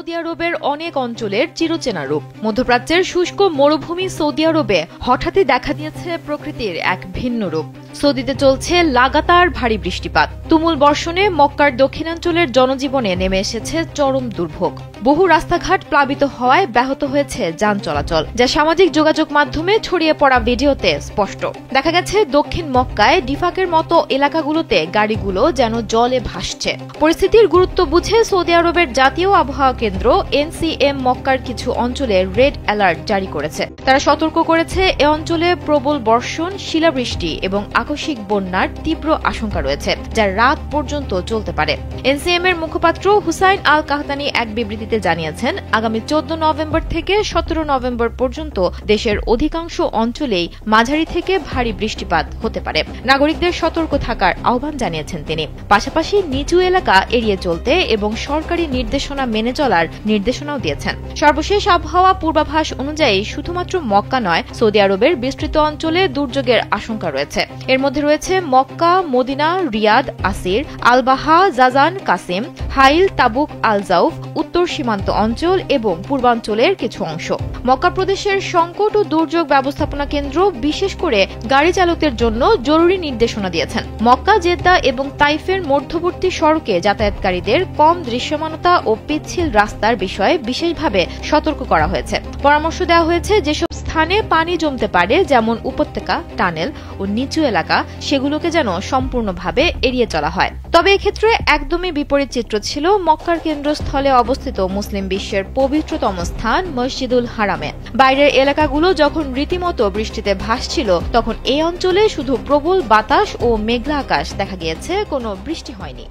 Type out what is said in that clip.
Saudi আরবের অনেক অঞ্চলের চিরচেনা রূপ। মধ্যপ্রাচ্যের শুষ্ক মরুভূমি সৌদি আরবে হঠাৎই দেখা দিয়েছে প্রকৃতির এক ভিন্ন রূপ। সৌদিতে চলছে লাগাতার ভারী বৃষ্টিপাত। তুমুল বর্ষণে মক্কার দক্ষিণাঞ্চলের জনজীবনে নেমে এসেছে চরম দুর্ভোগ। বহু রাস্তাঘাট প্লাবিত হওয়ায় ব্যাহত হয়েছে যান চলাচল, যা সামাজিক যোগাযোগ মাধ্যমে ছড়িয়ে পড়া ভিডিওতে স্পষ্ট। দেখা গেছে দক্ষিণ মক্কায় ডিফাকের মতো এলাকাগুলোতে গাড়িগুলো যেন জলে ভাসছে। পরিস্থিতির গুরুত্ব বুঝে সৌদি আরবের জাতীয় আবহাওয়া কেন্দ্র এনসিএম মক্কার কিছু অঞ্চলে রেড অ্যালার্ট জারি করেছে। তারা সতর্ক করেছে এ অঞ্চলে প্রবল বর্ষণ, শিলাবৃষ্টি এবং আকস্মিক বন্যার তীব্র আশঙ্কা রয়েছে, যা রাত পর্যন্ত চলতে পারে। এনসিএম এর মুখপাত্র হুসাইন আল কাহতানি এক বিবৃতিতে জানিয়েছেন, আগামী 14 নভেম্বর থেকে 17 নভেম্বর পর্যন্ত দেশের অধিকাংশ অঞ্চলেই মাঝারি থেকে ভারী বৃষ্টিপাত হতে পারে। নাগরিকদের সতর্ক থাকার আহ্বান জানিয়েছেন তিনি। পাশাপাশি নিচু এলাকা এড়িয়ে চলতে এবং সরকারি নির্দেশনা মেনে চলার নির্দেশনাও দিয়েছেন। সর্বশেষ আবহাওয়া পূর্বাভাস অনুযায়ী শুধুমাত্র মক্কা নয়, সৌদি আরবের বিস্তৃত অঞ্চলে দুর্যোগের আশঙ্কা রয়েছে। এর মধ্যে রয়েছে মক্কা, মদিনা, রিয়াদ, আসির, আলবাহা, জাজান, কাসিম, হাইল, তাবুক, আল জাউফ, উত্তর সীমান্ত অঞ্চল এবং পূর্বাঞ্চলের কিছু অংশ। মক্কা প্রদেশের সংকট ও দুর্যোগ ব্যবস্থাপনা কেন্দ্র বিশেষ করে গাড়ি চালকদের জন্য জরুরি নির্দেশনা দিয়েছেন। মক্কা, জেদ্দা এবং তাইফের মধ্যবর্তী সড়কে যাতায়াতকারীদের কম দৃশ্যমানতা ও পিচ্ছিল রাস্তার বিষয়ে বিশেষভাবে সতর্ক করা হয়েছে। পরামর্শ দেওয়া হয়েছে যেসব স্থানে পানি জমতে পারে, যেমন উপত্যকা, টানেল ও নিচু এলাকা, সেগুলোকে যেন সম্পূর্ণভাবে এড়িয়ে চলা হয়। তবে এক্ষেত্রে একদমই বিপরীত চিত্র ছিল মক্কার কেন্দ্রস্থলে অবস্থিত মুসলিম বিশ্বের পবিত্রতম স্থান মসজিদুল হারামে। বাইরের এলাকাগুলো যখন রীতিমতো বৃষ্টিতে ভাসছিল, তখন এই অঞ্চলে শুধু প্রবল বাতাস ও মেঘলা আকাশ দেখা গিয়েছে, কোনো বৃষ্টি হয়নি।